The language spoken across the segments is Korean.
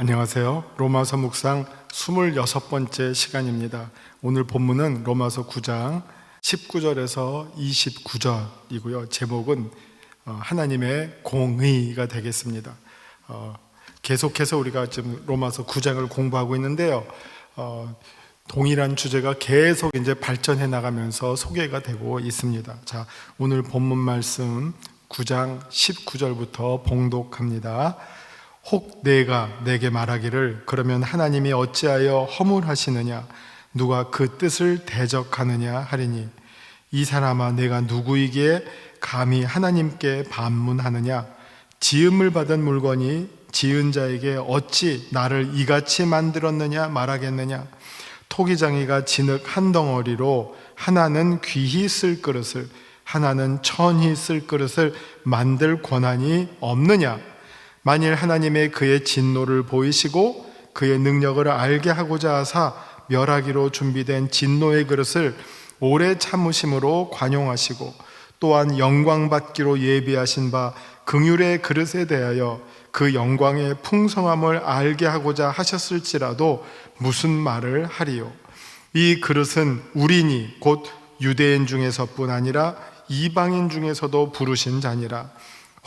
안녕하세요. 로마서 묵상 26번째 시간입니다. 오늘 본문은 로마서 9장 19절에서 29절이고요. 제목은 하나님의 공의가 되겠습니다. 계속해서 우리가 지금 로마서 9장을 공부하고 있는데요. 동일한 주제가 계속 이제 발전해 나가면서 소개가 되고 있습니다. 자, 오늘 본문 말씀 9장 19절부터 봉독합니다. 혹 내가 내게 말하기를 그러면 하나님이 어찌하여 허물하시느냐 누가 그 뜻을 대적하느냐 하리니 이 사람아 내가 누구이기에 감히 하나님께 반문하느냐 지음을 받은 물건이 지은 자에게 어찌 나를 이같이 만들었느냐 말하겠느냐 토기장이가 진흙 한 덩어리로 하나는 귀히 쓸 그릇을 하나는 천히 쓸 그릇을 만들 권한이 없느냐 만일 하나님의 그의 진노를 보이시고 그의 능력을 알게 하고자 하사 멸하기로 준비된 진노의 그릇을 오래 참으심으로 관용하시고 또한 영광 받기로 예비하신 바 긍휼의 그릇에 대하여 그 영광의 풍성함을 알게 하고자 하셨을지라도 무슨 말을 하리요 이 그릇은 우리니 곧 유대인 중에서뿐 아니라 이방인 중에서도 부르신 자니라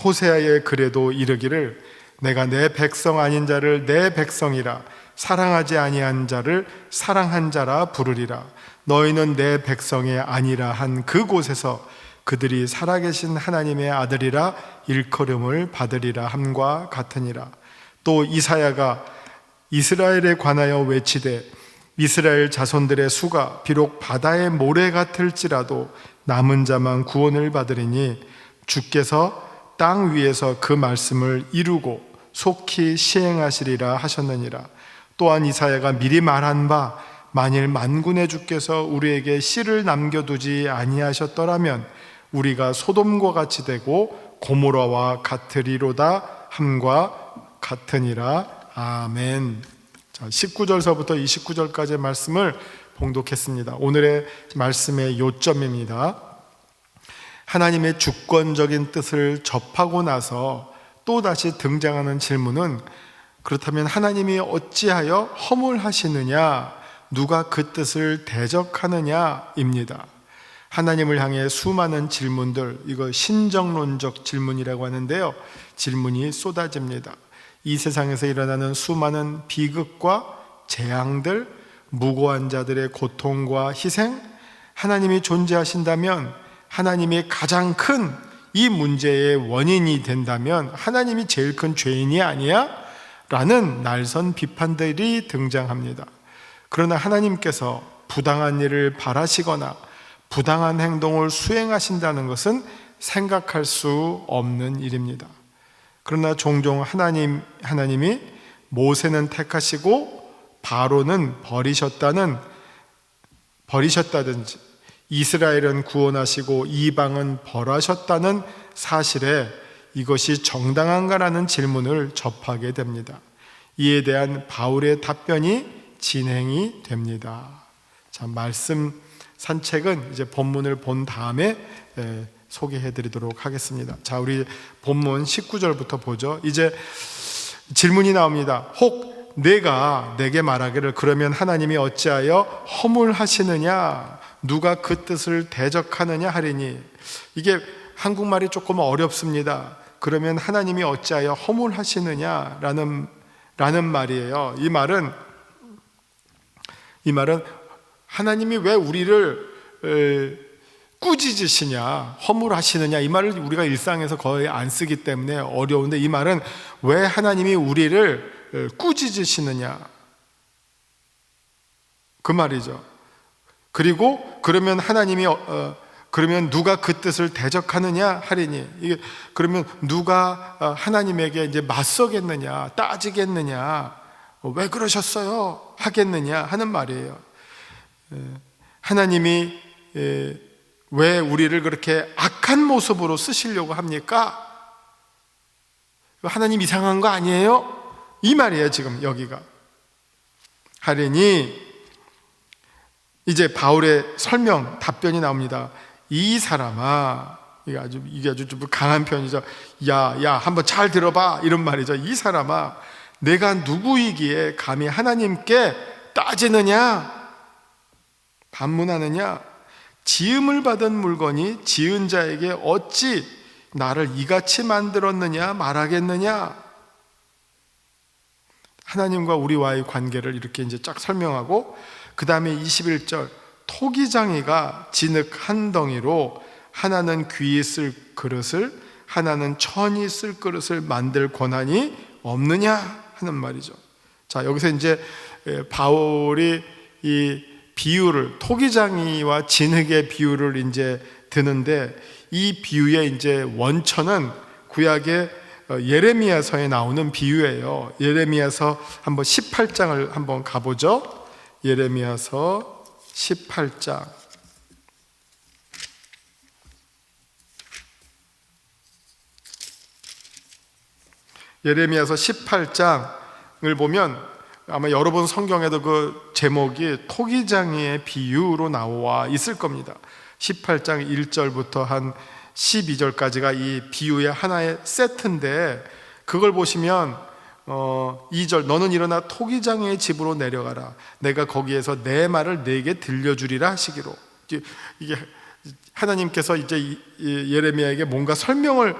호세아의 글에도 이르기를 내가 내 백성 아닌 자를 내 백성이라 사랑하지 아니한 자를 사랑한 자라 부르리라 너희는 내 백성이 아니라 한 그곳에서 그들이 살아계신 하나님의 아들이라 일컬음을 받으리라 함과 같으니라 또 이사야가 이스라엘에 관하여 외치되 이스라엘 자손들의 수가 비록 바다의 모래 같을지라도 남은 자만 구원을 받으리니 주께서 땅 위에서 그 말씀을 이루고 속히 시행하시리라 하셨느니라 또한 이사야가 미리 말한 바 만일 만군의 주께서 우리에게 씨를 남겨두지 아니하셨더라면 우리가 소돔과 같이 되고 고모라와 같으리로다 함과 같으니라 아멘. 자, 19절서부터 29절까지의 말씀을 봉독했습니다. 오늘의 말씀의 요점입니다. 하나님의 주권적인 뜻을 접하고 나서 또다시 등장하는 질문은 그렇다면 하나님이 어찌하여 허물하시느냐 누가 그 뜻을 대적하느냐입니다. 하나님을 향해 수많은 질문들, 이거 신정론적 질문이라고 하는데요, 질문이 쏟아집니다. 이 세상에서 일어나는 수많은 비극과 재앙들, 무고한 자들의 고통과 희생, 하나님이 존재하신다면 하나님이 가장 큰 이 문제의 원인이 된다면 하나님이 제일 큰 죄인이 아니야? 라는 날선 비판들이 등장합니다. 그러나 하나님께서 부당한 일을 바라시거나 부당한 행동을 수행하신다는 것은 생각할 수 없는 일입니다. 그러나 종종 하나님이 모세는 택하시고 바로는 버리셨다든지 이스라엘은 구원하시고 이방은 벌하셨다는 사실에 이것이 정당한가라는 질문을 접하게 됩니다. 이에 대한 바울의 답변이 진행이 됩니다. 자, 말씀 산책은 이제 본문을 본 다음에 소개해 드리도록 하겠습니다. 자, 우리 본문 19절부터 보죠. 이제 질문이 나옵니다. 혹 내가 내게 말하기를 그러면 하나님이 어찌하여 허물하시느냐 누가 그 뜻을 대적하느냐 하리니 이게 한국말이 조금 어렵습니다. 그러면 하나님이 어찌하여 허물하시느냐 라는 말이에요. 이 말은 하나님이 왜 우리를 꾸짖으시냐 허물하시느냐 이 말을 우리가 일상에서 거의 안 쓰기 때문에 어려운데 이 말은 왜 하나님이 우리를 꾸짖으시느냐 그 말이죠. 그리고 그러면 하나님이 그러면 누가 그 뜻을 대적하느냐 하리니 이게 그러면 누가 하나님에게 이제 맞서겠느냐 따지겠느냐 왜 그러셨어요 하겠느냐 하는 말이에요. 하나님이 왜 우리를 그렇게 악한 모습으로 쓰시려고 합니까? 하나님 이상한 거 아니에요? 이 말이에요. 지금 여기가 하리니 이제 바울의 설명, 답변이 나옵니다. 이 사람아, 이게 아주 좀 강한 편이죠. 야, 한번 잘 들어봐. 이런 말이죠. 이 사람아, 내가 누구이기에 감히 하나님께 따지느냐, 반문하느냐? 지음을 받은 물건이 지은 자에게 어찌 나를 이같이 만들었느냐 말하겠느냐? 하나님과 우리와의 관계를 이렇게 이제 쫙 설명하고, 그 다음에 21절, 토기장이가 진흙 한 덩이로 하나는 귀히 쓸 그릇을, 하나는 천이 쓸 그릇을 만들 권한이 없느냐 하는 말이죠. 자, 여기서 이제 바울이 이 비유를, 토기장이와 진흙의 비유를 이제 드는데, 이 비유의 이제 원천은 구약의 예레미야서에 나오는 비유예요. 예레미야서 한번 18장을 한번 가보죠. 예레미야서 18장. 예레미야서 18장을 보면 아마 여러분 성경에도 그 제목이 토기장이의 비유로 나와 있을 겁니다. 18장 1절부터 한 12절까지가 이 비유의 하나의 세트인데, 그걸 보시면 2절, 너는 일어나 토기장이의 집으로 내려가라. 내가 거기에서 내 말을 네게 들려주리라 하시기로. 이게 하나님께서 이제 예레미야에게 뭔가 설명을,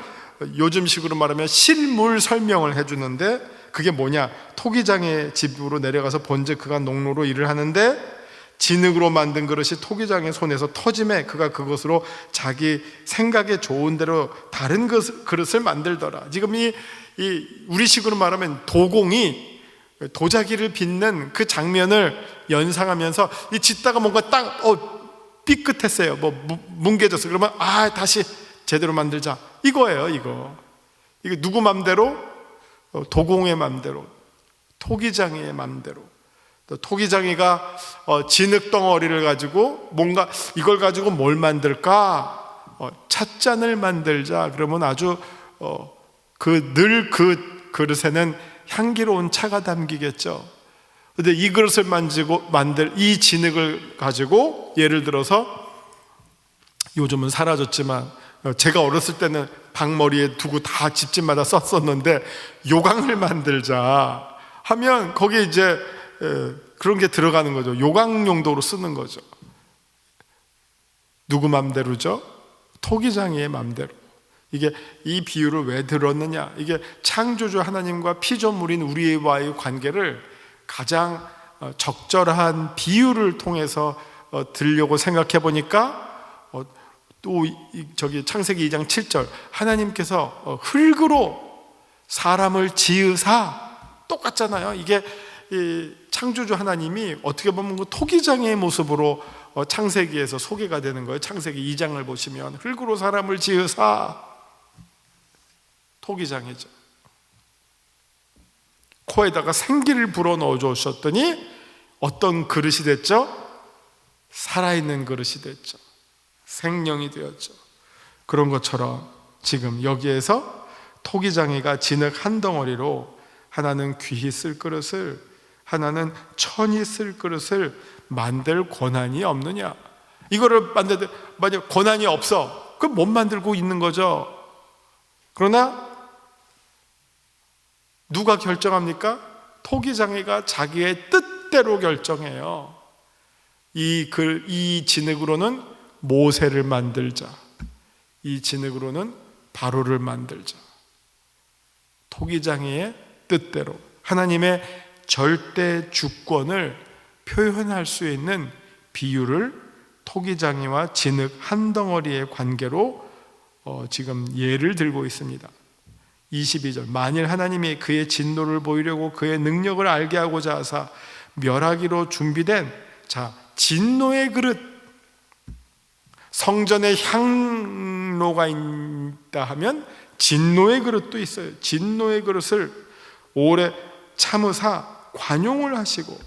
요즘식으로 말하면 실물 설명을 해주는데, 그게 뭐냐? 토기장의 집으로 내려가서 본즉 그가 농로로 일을 하는데 진흙으로 만든 그릇이 토기장의 손에서 터짐에 그가 그것으로 자기 생각에 좋은 대로 다른 그릇을 만들더라. 지금 이 우리식으로 말하면 도공이 도자기를 빚는 그 장면을 연상하면서, 이 짓다가 뭔가 삐끗했어요. 뭐 뭉개졌어. 그러면 다시 제대로 만들자, 이거예요. 이거 누구 맘대로? 도공의 맘대로, 토기장이의 맘대로. 또 토기장이가 진흙 덩어리를 가지고 뭔가 이걸 가지고 뭘 만들까? 찻잔을 만들자. 그러면 아주 늘 그 그릇에는 향기로운 차가 담기겠죠. 근데 이 그릇을 만들 이 진흙을 가지고, 예를 들어서 요즘은 사라졌지만 제가 어렸을 때는 방머리에 두고 다 집집마다 썼었는데, 요강을 만들자 하면 거기에 이제 그런 게 들어가는 거죠. 요강 용도로 쓰는 거죠. 누구 맘대로죠? 토기장이의 맘대로. 이게 이 비유를 왜 들었느냐? 이게 창조주 하나님과 피조물인 우리와의 관계를 가장 적절한 비유를 통해서 들려고 생각해 보니까, 또 저기 창세기 2장 7절, 하나님께서 흙으로 사람을 지으사, 똑같잖아요. 이게 창조주 하나님이 어떻게 보면 그 토기장의 모습으로 창세기에서 소개가 되는 거예요. 창세기 2장을 보시면 흙으로 사람을 지으사, 토기장이죠. 코에다가 생기를 불어넣어 주셨더니 어떤 그릇이 됐죠? 살아있는 그릇이 됐죠. 생명이 되었죠. 그런 것처럼 지금 여기에서 토기장이가 진흙 한 덩어리로 하나는 귀히 쓸 그릇을, 하나는 천이 쓸 그릇을 만들 권한이 없느냐? 이거를 만들, 만약 권한이 없어, 그럼 못 만들고 있는 거죠. 그러나 누가 결정합니까? 토기장이가 자기의 뜻대로 결정해요. 이 진흙으로는 모세를 만들자, 이 진흙으로는 바로를 만들자. 토기장이의 뜻대로 하나님의 절대 주권을 표현할 수 있는 비유를 토기장이와 진흙 한 덩어리의 관계로 지금 예를 들고 있습니다. 22절, 만일 하나님이 그의 진노를 보이려고 그의 능력을 알게 하고자 하사 멸하기로 준비된, 자, 진노의 그릇, 성전에 향로가 있다 하면 진노의 그릇도 있어요. 진노의 그릇을 오래 참으사 관용을 하시고,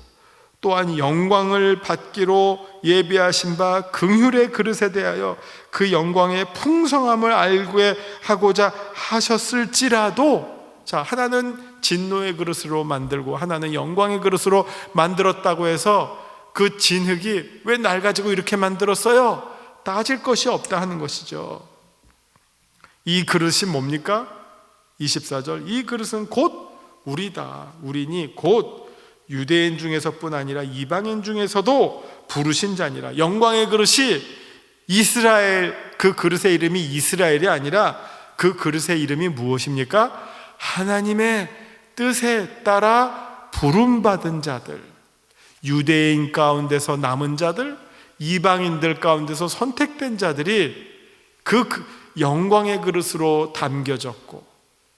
또한 영광을 받기로 예비하신 바 긍휼의 그릇에 대하여 그 영광의 풍성함을 알게 하고자 하셨을지라도, 자, 하나는 진노의 그릇으로 만들고 하나는 영광의 그릇으로 만들었다고 해서 그 진흙이 왜 날 가지고 이렇게 만들었어요? 따질 것이 없다 하는 것이죠. 이 그릇이 뭡니까? 24절, 이 그릇은 곧 우리다. 우리니 곧 유대인 중에서뿐 아니라 이방인 중에서도 부르신 자니라. 영광의 그릇이 이스라엘, 그 그릇의 이름이 이스라엘이 아니라 그 그릇의 이름이 무엇입니까? 하나님의 뜻에 따라 부름받은 자들, 유대인 가운데서 남은 자들, 이방인들 가운데서 선택된 자들이 그 영광의 그릇으로 담겨졌고,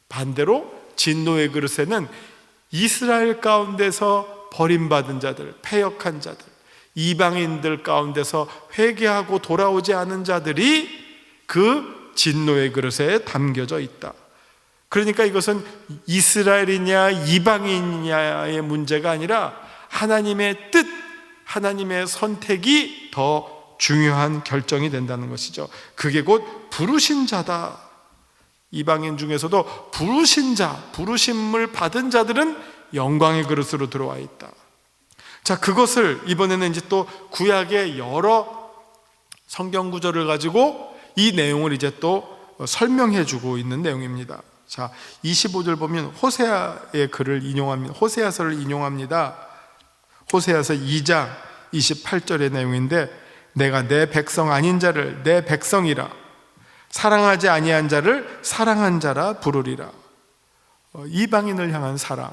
반대로 진노의 그릇에는 이스라엘 가운데서 버림받은 자들, 패역한 자들, 이방인들 가운데서 회개하고 돌아오지 않은 자들이 그 진노의 그릇에 담겨져 있다. 그러니까 이것은 이스라엘이냐 이방인이냐의 문제가 아니라 하나님의 뜻, 하나님의 선택이 더 중요한 결정이 된다는 것이죠. 그게 곧 부르신 자다. 이방인 중에서도 부르신 자, 부르심을 받은 자들은 영광의 그릇으로 들어와 있다. 자, 그것을 이번에는 이제 또 구약의 여러 성경 구절을 가지고 이 내용을 이제 또 설명해 주고 있는 내용입니다. 자, 25절 보면 호세아의 글을 인용합니다. 호세아서를 인용합니다. 호세아서 2장 28절의 내용인데, 내가 내 백성 아닌 자를 내 백성이라, 사랑하지 아니한 자를 사랑한 자라 부르리라. 이방인을 향한 사랑,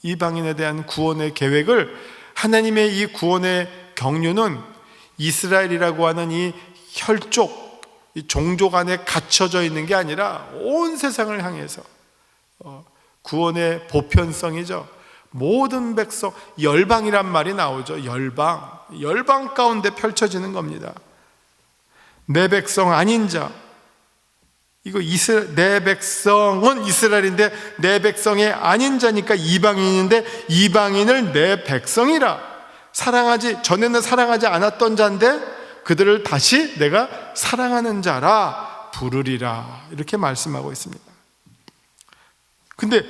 이방인에 대한 구원의 계획을, 하나님의 이 구원의 경륜은 이스라엘이라고 하는 이 혈족, 이 종족 안에 갇혀져 있는 게 아니라 온 세상을 향해서 구원의 보편성이죠. 모든 백성, 열방이란 말이 나오죠. 열방 가운데 펼쳐지는 겁니다. 내 백성 아닌 자, 이거 내 백성은 이스라엘인데 내 백성이 아닌 자니까 이방인인데, 이방인을 내 백성이라, 전에는 사랑하지 않았던 자인데 그들을 다시 내가 사랑하는 자라 부르리라, 이렇게 말씀하고 있습니다. 근데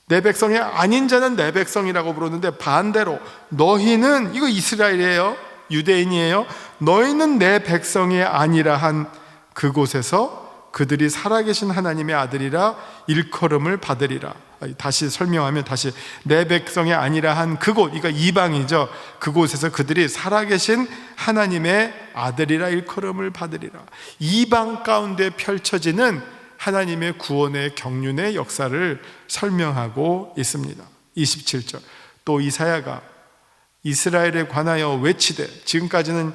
내 백성이 아닌 자는 내 백성이라고 부르는데, 반대로 너희는, 이거 이스라엘이에요, 유대인이에요, 너희는 내 백성이 아니라 한 그곳에서 그들이 살아계신 하나님의 아들이라 일컬음을 받으리라. 다시 설명하면, 다시 내 백성이 아니라 한 그곳, 그러니까 이방이죠. 그곳에서 그들이 살아계신 하나님의 아들이라 일컬음을 받으리라. 이방 가운데 펼쳐지는 하나님의 구원의 경륜의 역사를 설명하고 있습니다. 27절, 또 이사야가 이스라엘에 관하여 외치되, 지금까지는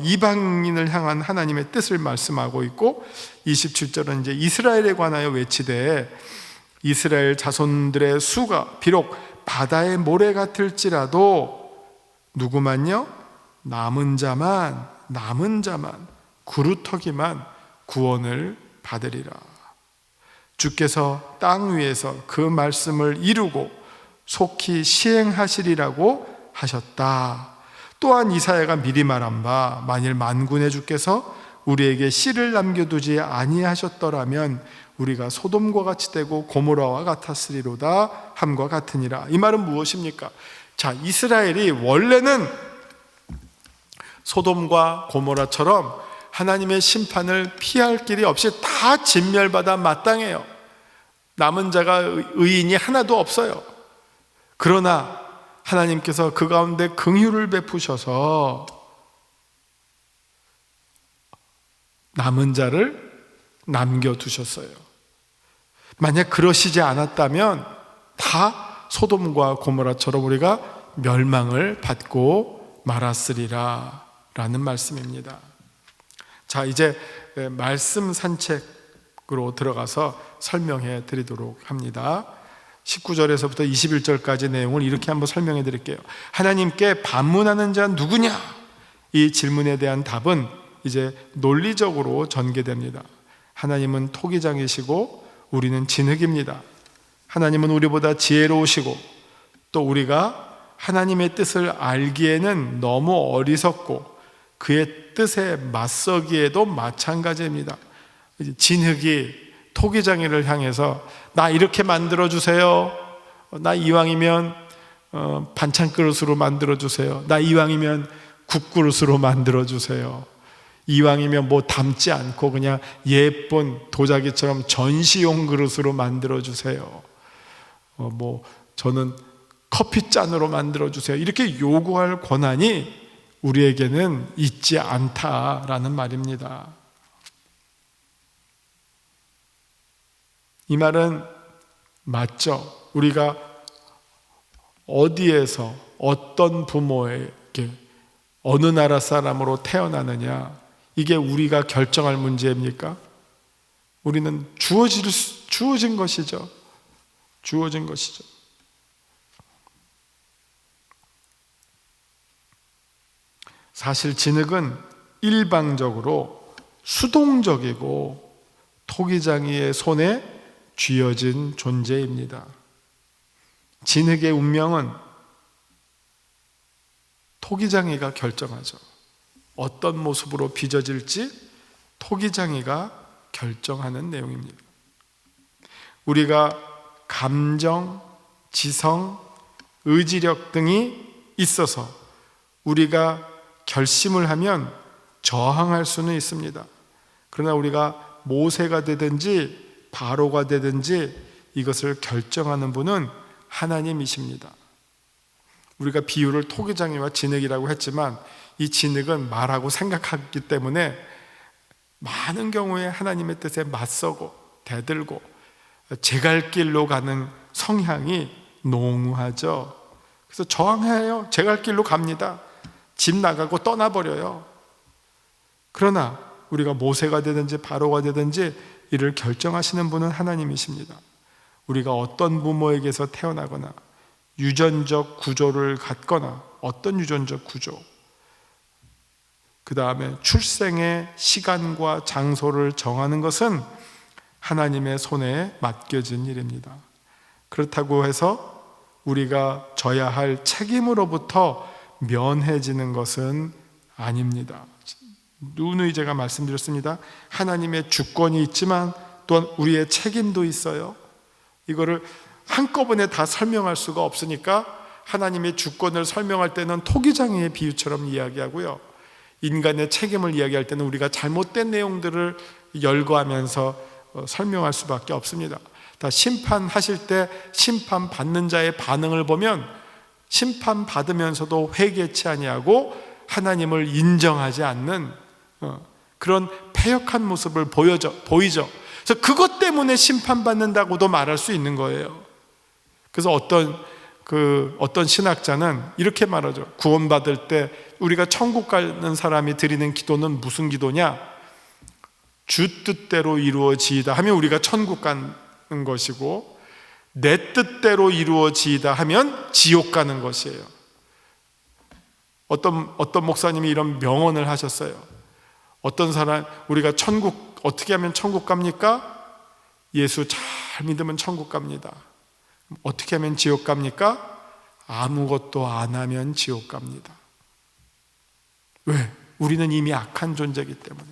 이방인을 향한 하나님의 뜻을 말씀하고 있고, 27절은 이제 이스라엘에 관하여 외치되, 이스라엘 자손들의 수가 비록 바다의 모래 같을지라도 누구만요? 남은 자만 구루터기만 구원을 받으리라. 주께서 땅 위에서 그 말씀을 이루고 속히 시행하시리라고 하셨다. 또한 이사야가 미리 말한 바, 만일 만군의 주께서 우리에게 씨를 남겨두지 아니하셨더라면 우리가 소돔과 같이 되고 고모라와 같았으리로다 함과 같으니라. 이 말은 무엇입니까? 자, 이스라엘이 원래는 소돔과 고모라처럼 하나님의 심판을 피할 길이 없이 다 진멸받아 마땅해요. 남은 자가, 의인이 하나도 없어요. 그러나 하나님께서 그 가운데 긍휼을 베푸셔서 남은 자를 남겨두셨어요. 만약 그러시지 않았다면 다 소돔과 고모라처럼 우리가 멸망을 받고 말았으리라 라는 말씀입니다. 자, 이제 말씀 산책으로 들어가서 설명해 드리도록 합니다. 19절에서부터 21절까지 내용을 이렇게 한번 설명해 드릴게요. 하나님께 반문하는 자는 누구냐? 이 질문에 대한 답은 이제 논리적으로 전개됩니다. 하나님은 토기장이시고 우리는 진흙입니다. 하나님은 우리보다 지혜로우시고, 또 우리가 하나님의 뜻을 알기에는 너무 어리석고 그의 뜻에 맞서기에도 마찬가지입니다. 진흙이 토기장이를 향해서 나 이렇게 만들어주세요, 나 이왕이면 반찬 그릇으로 만들어주세요, 나 이왕이면 국그릇으로 만들어주세요, 이왕이면 뭐 담지 않고 그냥 예쁜 도자기처럼 전시용 그릇으로 만들어주세요, 저는 커피 잔으로 만들어 주세요, 이렇게 요구할 권한이 우리에게는 있지 않다라는 말입니다. 이 말은 맞죠? 우리가 어디에서 어떤 부모에게 어느 나라 사람으로 태어나느냐, 이게 우리가 결정할 문제입니까? 우리는 주어진 것이죠. 주어진 것이죠. 사실 진흙은 일방적으로 수동적이고 토기장이의 손에 쥐어진 존재입니다. 진흙의 운명은 토기장이가 결정하죠. 어떤 모습으로 빚어질지 토기장이가 결정하는 내용입니다. 우리가 감정, 지성, 의지력 등이 있어서 우리가 결심을 하면 저항할 수는 있습니다. 그러나 우리가 모세가 되든지 바로가 되든지 이것을 결정하는 분은 하나님이십니다. 우리가 비유를 토기장이와 진흙이라고 했지만 이 진흙은 말하고 생각하기 때문에 많은 경우에 하나님의 뜻에 맞서고 대들고 제 갈 길로 가는 성향이 농후하죠. 그래서 저항해요. 제 갈 길로 갑니다. 집 나가고 떠나버려요. 그러나 우리가 모세가 되든지 바로가 되든지 이를 결정하시는 분은 하나님이십니다. 우리가 어떤 부모에게서 태어나거나 유전적 구조를 갖거나 어떤 유전적 구조, 그 다음에 출생의 시간과 장소를 정하는 것은 하나님의 손에 맡겨진 일입니다. 그렇다고 해서 우리가 져야 할 책임으로부터 면해지는 것은 아닙니다. 누누이 제가 말씀드렸습니다. 하나님의 주권이 있지만 또한 우리의 책임도 있어요. 이거를 한꺼번에 다 설명할 수가 없으니까 하나님의 주권을 설명할 때는 토기장이의 비유처럼 이야기하고요, 인간의 책임을 이야기할 때는 우리가 잘못된 내용들을 열거하면서 설명할 수밖에 없습니다. 다 심판하실 때 심판받는 자의 반응을 보면 심판받으면서도 회개치 아니하고 하나님을 인정하지 않는 그런 패역한 모습을 보이죠. 그래서 그것 때문에 심판받는다고도 말할 수 있는 거예요. 그래서 어떤 신학자는 이렇게 말하죠. 구원받을 때 우리가 천국 가는 사람이 드리는 기도는 무슨 기도냐? 주 뜻대로 이루어지이다 하면 우리가 천국 가는 것이고, 내 뜻대로 이루어지이다 하면 지옥 가는 것이에요. 어떤 목사님이 이런 명언을 하셨어요. 어떤 사람, 우리가 천국 어떻게 하면 천국 갑니까? 예수 잘 믿으면 천국 갑니다. 어떻게 하면 지옥 갑니까? 아무것도 안 하면 지옥 갑니다. 왜? 우리는 이미 악한 존재이기 때문에.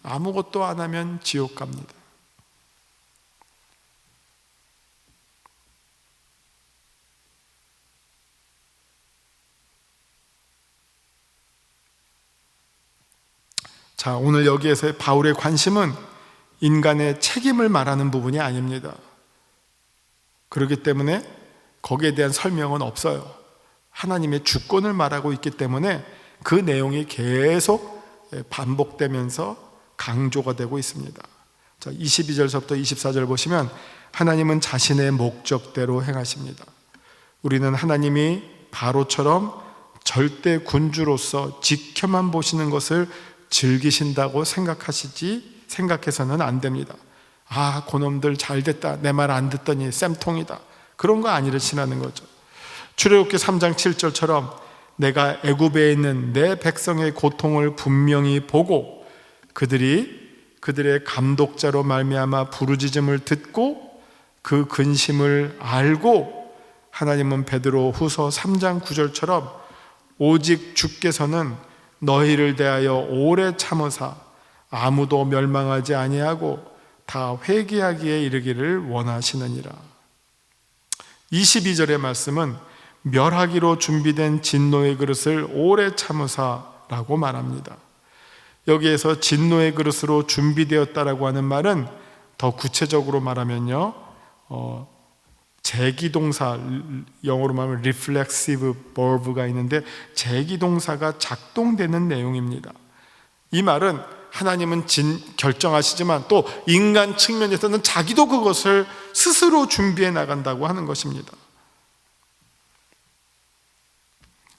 아무것도 안 하면 지옥 갑니다. 자, 오늘 여기에서의 바울의 관심은 인간의 책임을 말하는 부분이 아닙니다. 그렇기 때문에 거기에 대한 설명은 없어요. 하나님의 주권을 말하고 있기 때문에 그 내용이 계속 반복되면서 강조가 되고 있습니다. 자, 22절서부터 24절 보시면 하나님은 자신의 목적대로 행하십니다. 우리는 하나님이 바로처럼 절대 군주로서 지켜만 보시는 것을 즐기신다고 생각해서는 안 됩니다. 아, 그놈들 잘 됐다, 내 말 안 듣더니 쌤통이다, 그런 거 아니라시라는 거죠. 출애굽기 3장 7절처럼 내가 애굽에 있는 내 백성의 고통을 분명히 보고 그들의 감독자로 말미암아 부르짖음을 듣고 그 근심을 알고, 하나님은 베드로 후서 3장 9절처럼 오직 주께서는 너희를 대하여 오래 참으사 아무도 멸망하지 아니하고 다 회개하기에 이르기를 원하시느니라. 22절의 말씀은 멸하기로 준비된 진노의 그릇을 오래 참으사라고 말합니다. 여기에서 진노의 그릇으로 준비되었다라고 하는 말은 더 구체적으로 말하면요, 제기동사, 영어로 말하면 reflexive verb가 있는데 제기동사가 작동되는 내용입니다. 이 말은 하나님은 결정하시지만 또 인간 측면에서는 자기도 그것을 스스로 준비해 나간다고 하는 것입니다.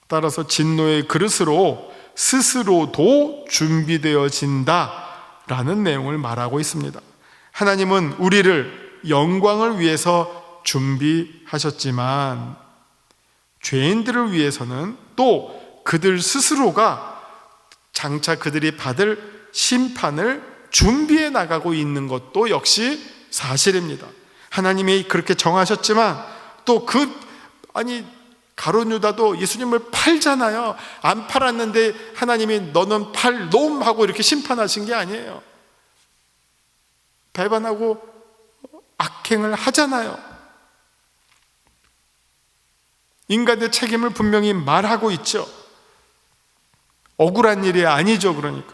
따라서 진노의 그릇으로 스스로도 준비되어진다라는 내용을 말하고 있습니다. 하나님은 우리를 영광을 위해서 준비하셨지만 죄인들을 위해서는 또 그들 스스로가 장차 그들이 받을 심판을 준비해 나가고 있는 것도 역시 사실입니다. 하나님이 그렇게 정하셨지만 또 가룟 유다도 예수님을 팔잖아요. 안 팔았는데 하나님이 너는 팔 놈 하고 이렇게 심판하신 게 아니에요. 배반하고 악행을 하잖아요. 인간의 책임을 분명히 말하고 있죠. 억울한 일이 아니죠. 그러니까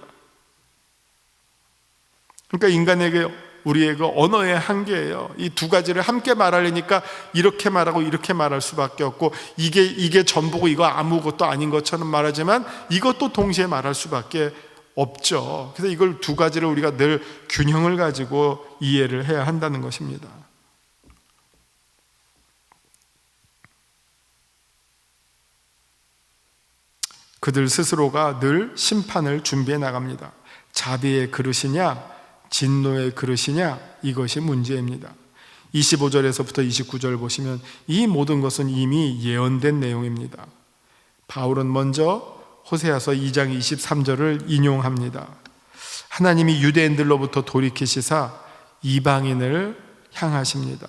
인간에게 우리의 그 언어의 한계예요. 이 두 가지를 함께 말하려니까 이렇게 말하고 이렇게 말할 수밖에 없고 이게 전부고 이거 아무것도 아닌 것처럼 말하지만 이것도 동시에 말할 수밖에 없죠. 그래서 이걸 두 가지를 우리가 늘 균형을 가지고 이해를 해야 한다는 것입니다. 그들 스스로가 늘 심판을 준비해 나갑니다. 자비의 그릇이냐 진노의 그릇이냐, 이것이 문제입니다. 25절에서부터 29절 보시면 이 모든 것은 이미 예언된 내용입니다. 바울은 먼저 호세아서 2장 23절을 인용합니다. 하나님이 유대인들로부터 돌이키시사 이방인을 향하십니다.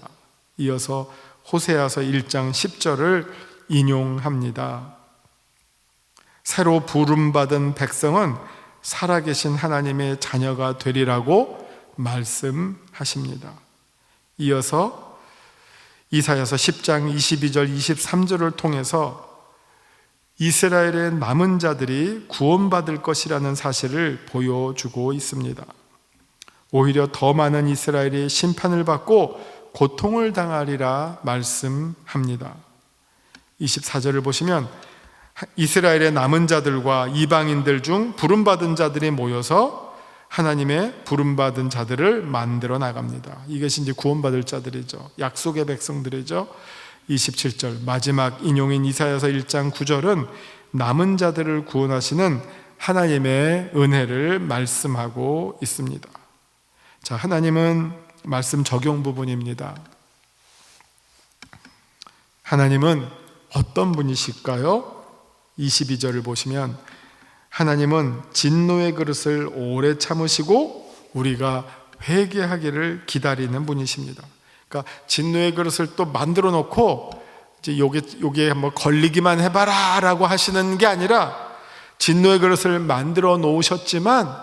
이어서 호세아서 1장 10절을 인용합니다. 새로 부름받은 백성은 살아계신 하나님의 자녀가 되리라고 말씀하십니다. 이어서 이사야서 10장 22절 23절을 통해서 이스라엘의 남은 자들이 구원받을 것이라는 사실을 보여주고 있습니다. 오히려 더 많은 이스라엘이 심판을 받고 고통을 당하리라 말씀합니다. 24절을 보시면 이스라엘의 남은 자들과 이방인들 중 부름받은 자들이 모여서 하나님의 부름받은 자들을 만들어 나갑니다. 이것이 이제 구원받을 자들이죠. 약속의 백성들이죠. 27절 마지막 인용인 이사야서 1장 9절은 남은 자들을 구원하시는 하나님의 은혜를 말씀하고 있습니다. 자, 하나님은 말씀 적용 부분입니다. 하나님은 어떤 분이실까요? 22절을 보시면 하나님은 진노의 그릇을 오래 참으시고 우리가 회개하기를 기다리는 분이십니다. 그러니까 진노의 그릇을 또 만들어 놓고 이제 요게 뭐 걸리기만 해봐라 라고 하시는 게 아니라 진노의 그릇을 만들어 놓으셨지만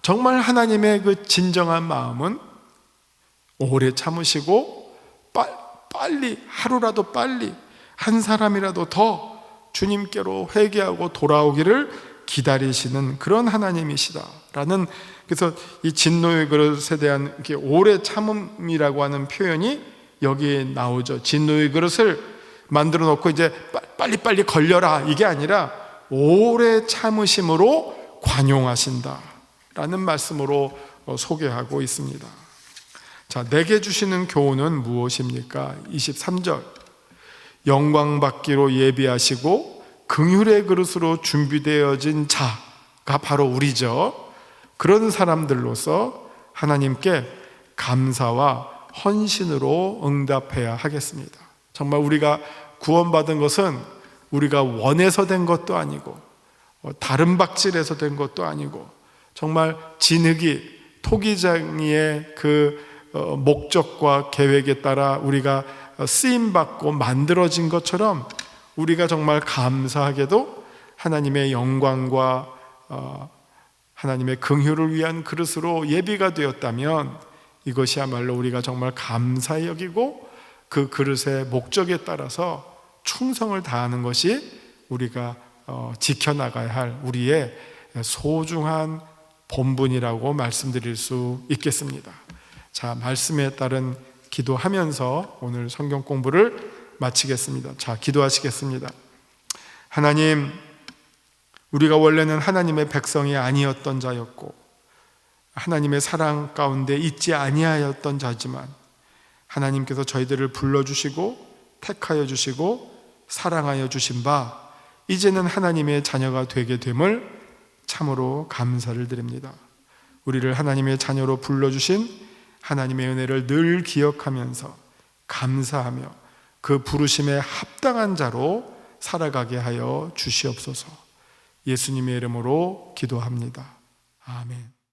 정말 하나님의 그 진정한 마음은 오래 참으시고 빨리 하루라도 빨리 한 사람이라도 더 주님께로 회개하고 돌아오기를 기다리시는 그런 하나님이시다라는, 그래서 이 진노의 그릇에 대한 이렇게 오래 참음이라고 하는 표현이 여기에 나오죠. 진노의 그릇을 만들어 놓고 이제 빨리 걸려라 이게 아니라 오래 참으심으로 관용하신다라는 말씀으로 소개하고 있습니다. 자, 내게 주시는 교훈은 무엇입니까? 23절 영광 받기로 예비하시고 긍휼의 그릇으로 준비되어진 자가 바로 우리죠. 그런 사람들로서 하나님께 감사와 헌신으로 응답해야 하겠습니다. 정말 우리가 구원받은 것은 우리가 원해서 된 것도 아니고 다른 박질에서 된 것도 아니고 정말 진흙이 토기장이의 그 목적과 계획에 따라 우리가 쓰임받고 만들어진 것처럼 우리가 정말 감사하게도 하나님의 영광과 하나님의 긍휼을 위한 그릇으로 예비가 되었다면 이것이야말로 우리가 정말 감사히 여기고 그 그릇의 목적에 따라서 충성을 다하는 것이 우리가 지켜나가야 할 우리의 소중한 본분이라고 말씀드릴 수 있겠습니다. 자, 말씀에 따른 기도하면서 오늘 성경 공부를 마치겠습니다. 자, 기도하시겠습니다. 하나님, 우리가 원래는 하나님의 백성이 아니었던 자였고 하나님의 사랑 가운데 있지 아니하였던 자지만 하나님께서 저희들을 불러주시고 택하여 주시고 사랑하여 주신 바 이제는 하나님의 자녀가 되게 됨을 참으로 감사를 드립니다. 우리를 하나님의 자녀로 불러주신 하나님의 은혜를 늘 기억하면서 감사하며 그 부르심에 합당한 자로 살아가게 하여 주시옵소서. 예수님의 이름으로 기도합니다. 아멘.